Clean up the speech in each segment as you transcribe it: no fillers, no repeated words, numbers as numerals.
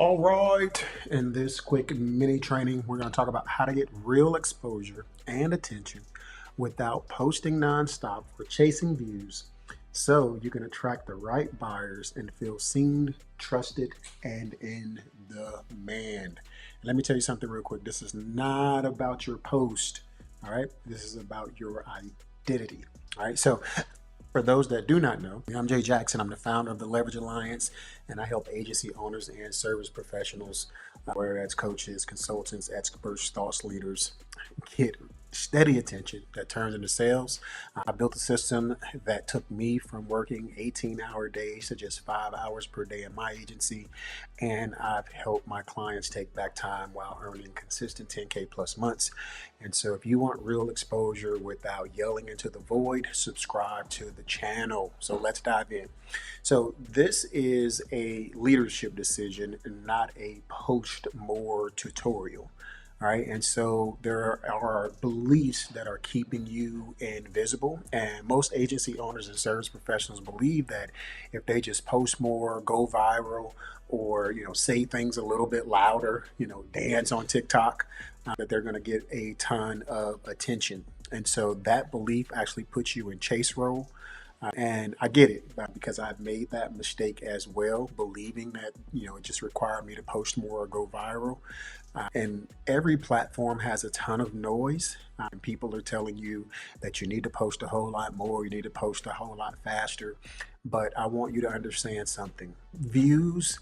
All right, in this quick mini training, we're going to talk about how to get real exposure and attention without posting nonstop or chasing views so you can attract the right buyers and feel seen, trusted, and in demand. And let me tell you something real quick. This is not about your post, all right? This is about your identity, all right? So for those that do not know, I'm Jay Jackson. I'm the founder of the Leverage Alliance, and I help agency owners and service professionals, whether that's coaches, consultants, experts, thought leaders, get steady attention that turns into sales. I built a system that took me from working 18-hour days to just 5 hours per day in my agency, and I've helped my clients take back time while earning consistent 10K plus months. And so if you want real exposure without yelling into the void, subscribe to the channel. So let's dive in. So this is a leadership decision, not a post more tutorial. All right. And so there are beliefs that are keeping you invisible. And most agency owners and service professionals believe that if they just post more, go viral, or, say things a little bit louder, dance on TikTok, that they're going to get a ton of attention. And so that belief actually puts you in chase role. And I get it because I've made that mistake as well, believing that, it just required me to post more or go viral. And every platform has a ton of noise. And people are telling you that you need to post a whole lot more, you need to post a whole lot faster. But I want you to understand something. Views,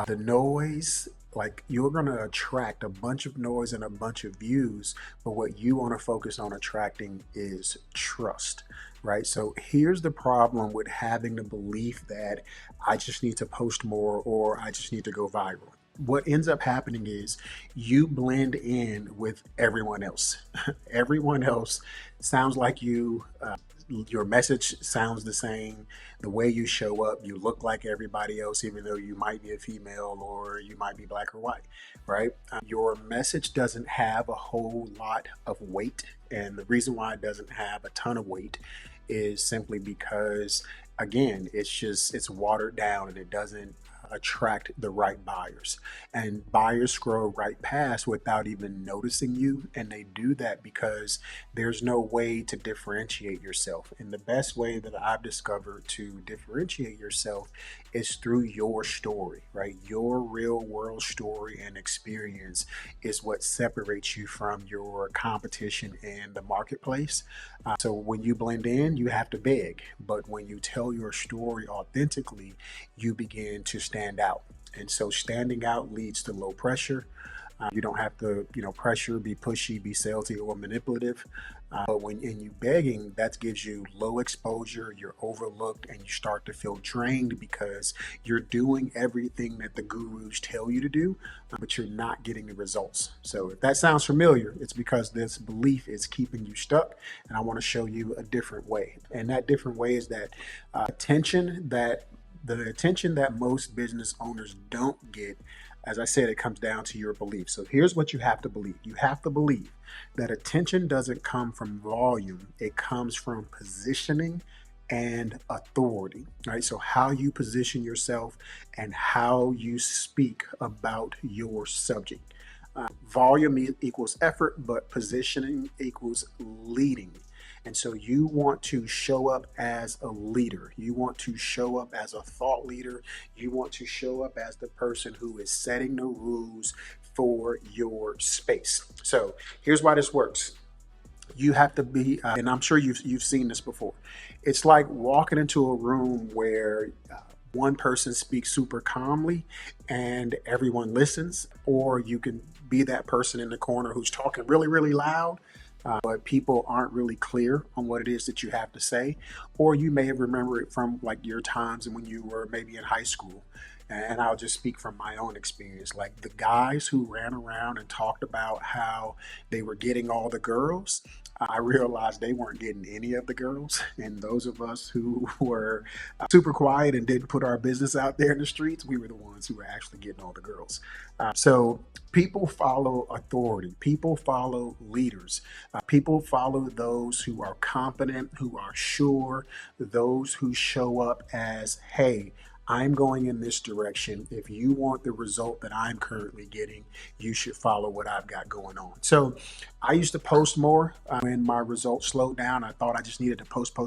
the noise, like you're going to attract a bunch of noise and a bunch of views, but what you want to focus on attracting is trust, right? So here's the problem with having the belief that I just need to post more or I just need to go viral. What ends up happening is you blend in with everyone else. Everyone else sounds like you. Your message sounds the same. The way you show up, you look like everybody else, even though you might be a female or you might be black or white, right? Your message doesn't have a whole lot of weight. And the reason why it doesn't have a ton of weight is simply because, again, it's watered down and it doesn't attract the right buyers. And buyers scroll right past without even noticing you. And they do that because there's no way to differentiate yourself. And the best way that I've discovered to differentiate yourself is through your story, right? Your real world story and experience is what separates you from your competition in the marketplace. So when you blend in, you have to beg. But when you tell your story authentically, you begin to stand out. And so standing out leads to low pressure. You don't have to, pressure, be pushy, be salesy or manipulative. But when in you begging, that gives you low exposure, you're overlooked, and you start to feel drained because you're doing everything that the gurus tell you to do, but you're not getting the results. So if that sounds familiar, it's because this belief is keeping you stuck. And I want to show you a different way. And that different way is that the attention that most business owners don't get, as I said, it comes down to your belief. So here's what you have to believe. You have to believe that attention doesn't come from volume. It comes from positioning and authority, right? So how you position yourself and how you speak about your subject. Volume equals effort, but positioning equals leading. And so you want to show up as a leader. You want to show up as a thought leader. You want to show up as the person who is setting the rules for your space. So here's why this works. You have to be, and I'm sure you've seen this before. It's like walking into a room where one person speaks super calmly and everyone listens, or you can be that person in the corner who's talking really, really loud, but people aren't really clear on what it is that you have to say. Or you may have remembered it from like your times and when you were maybe in high school. And I'll just speak from my own experience. Like the guys who ran around and talked about how they were getting all the girls, I realized they weren't getting any of the girls. And those of us who were super quiet and didn't put our business out there in the streets, we were the ones who were actually getting all the girls. So people follow authority. People follow leaders. People follow those who are competent, who are sure, those who show up as, hey, I'm going in this direction. If you want the result that I'm currently getting, you should follow what I've got going on. So I used to post more when my results slowed down. I thought I just needed to post,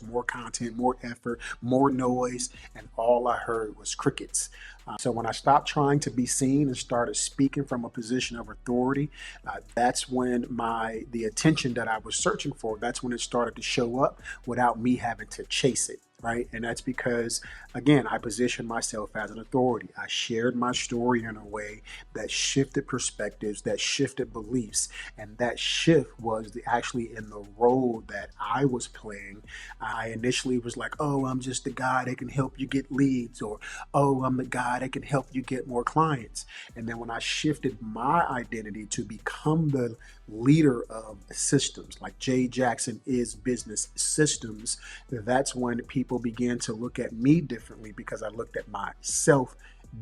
more content, more effort, more noise, and all I heard was crickets. So when I stopped trying to be seen and started speaking from a position of authority, that's when the attention that I was searching for, that's when it started to show up without me having to chase it. Right. And that's because, again, I positioned myself as an authority. I shared my story in a way that shifted perspectives, that shifted beliefs. And that shift was actually in the role that I was playing. I initially was like, oh, I'm just the guy that can help you get leads, or, oh, I'm the guy that can help you get more clients. And then when I shifted my identity to become the leader of systems, like Jay Jackson is business systems, that's when people began to look at me differently because I looked at myself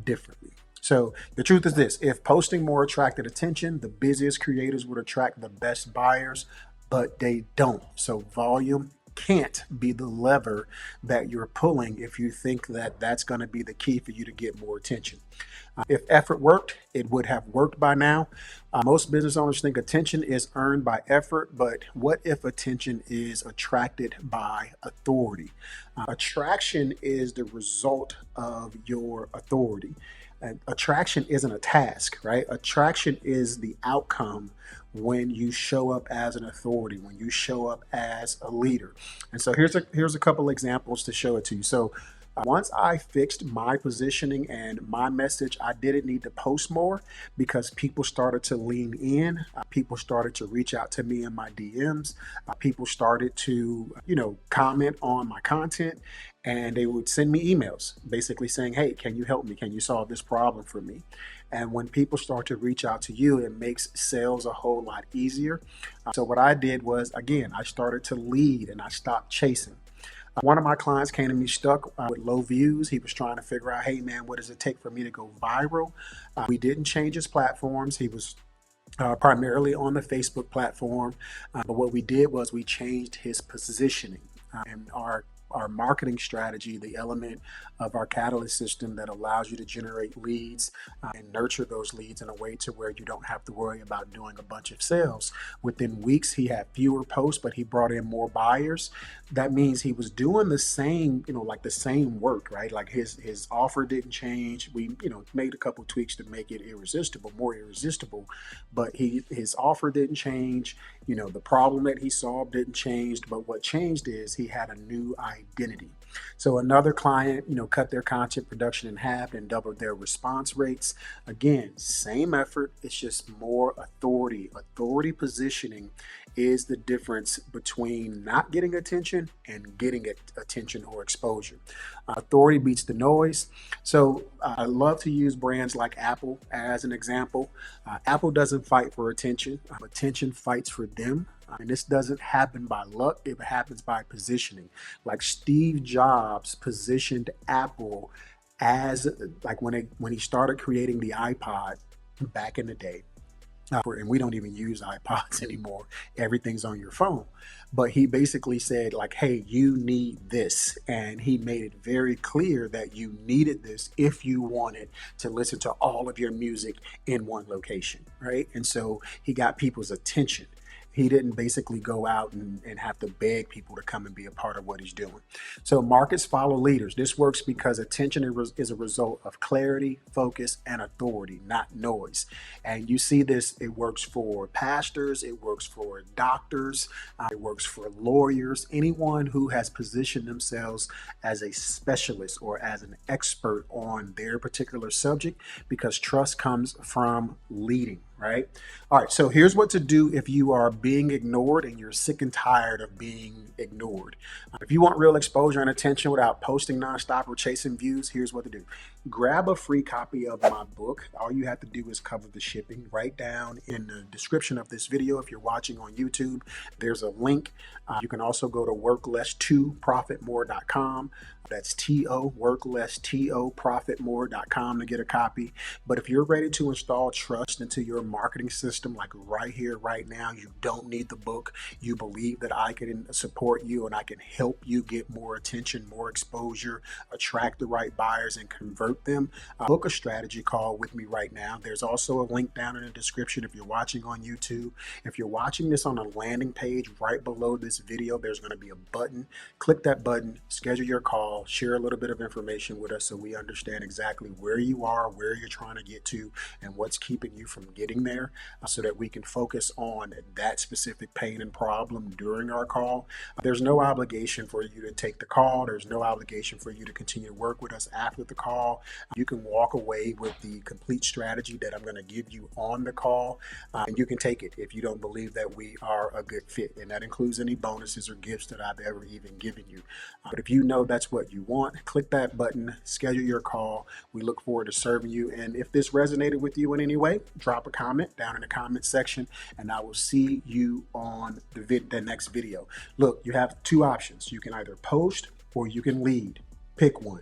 differently. So the truth is this: if posting more attracted attention, the busiest creators would attract the best buyers, but they don't. So volume can't be the lever that you're pulling if you think that that's going to be the key for you to get more attention. If effort worked, it would have worked by now. Most business owners think attention is earned by effort, but what if attention is attracted by authority? Attraction is the result of your authority. Attraction isn't a task, right? Attraction is the outcome when you show up as an authority, when you show up as a leader. And so here's a couple examples to show it to you. So once I fixed my positioning and my message, I didn't need to post more because people started to lean in. People started to reach out to me in my DMs. People started to, comment on my content, and they would send me emails basically saying, hey, can you help me? Can you solve this problem for me? And when people start to reach out to you, it makes sales a whole lot easier. So what I did was, again, I started to lead and I stopped chasing. One of my clients came to me stuck with low views. He was trying to figure out, hey, man, what does it take for me to go viral? We didn't change his platforms. He was primarily on the Facebook platform. But what we did was we changed his positioning. And our marketing strategy, the element of our catalyst system that allows you to generate leads and nurture those leads in a way to where you don't have to worry about doing a bunch of sales. Within weeks, he had fewer posts, but he brought in more buyers. That means he was doing the same, like the same work, right? Like his offer didn't change. We, made a couple tweaks to make it more irresistible, but his offer didn't change. The problem that he solved didn't change, but what changed is he had a new identity. So another client, cut their content production in half and doubled their response rates. Again, same effort. It's just more authority. Authority positioning is the difference between not getting attention and getting attention or exposure. Authority beats the noise. So I love to use brands like Apple as an example. Apple doesn't fight for attention. Attention fights for them. And this doesn't happen by luck. It happens by positioning. Like Steve Jobs positioned Apple as, like when he started creating the iPod back in the day. And we don't even use iPods anymore. Everything's on your phone. But he basically said, like, hey, you need this. And he made it very clear that you needed this if you wanted to listen to all of your music in one location, right? And so he got people's attention. He didn't basically go out and have to beg people to come and be a part of what he's doing. So markets follow leaders. This works because attention is a result of clarity, focus, and authority, not noise. And you see this, it works for pastors, it works for doctors, it works for lawyers, anyone who has positioned themselves as a specialist or as an expert on their particular subject, because trust comes from leading. Right? All right. So here's what to do if you are being ignored and you're sick and tired of being ignored. If you want real exposure and attention without posting nonstop or chasing views, here's what to do. grab a free copy of my book. All you have to do is cover the shipping. Right down in the description of this video, if you're watching on YouTube, there's a link. You can also go to workless2profitmore.com. That's workless2profitmore.com to get a copy. But if you're ready to install trust into your marketing system, like right here, right now, you don't need the book. You believe that I can support you and I can help you get more attention, more exposure, attract the right buyers, and convert them. Book a strategy call with me right now. There's also a link down in the description if you're watching on YouTube. If you're watching this on a landing page, right below this video, there's going to be a button. Click that button, schedule your call, share a little bit of information with us so we understand exactly where you are, where you're trying to get to, and what's keeping you from getting there, so that we can focus on that specific pain and problem during our call. There's no obligation for you to take the call. There's no obligation for you to continue to work with us after the call. You can walk away with the complete strategy that I'm going to give you on the call, and you can take it if you don't believe that we are a good fit, and that includes any bonuses or gifts that I've ever even given you. But if you know that's what you want, click that button, schedule your call. We look forward to serving you. And if this resonated with you in any way, drop a comment down in the comment section, and I will see you on the next video. Look, you have two options. You can either post or you can lead. Pick one.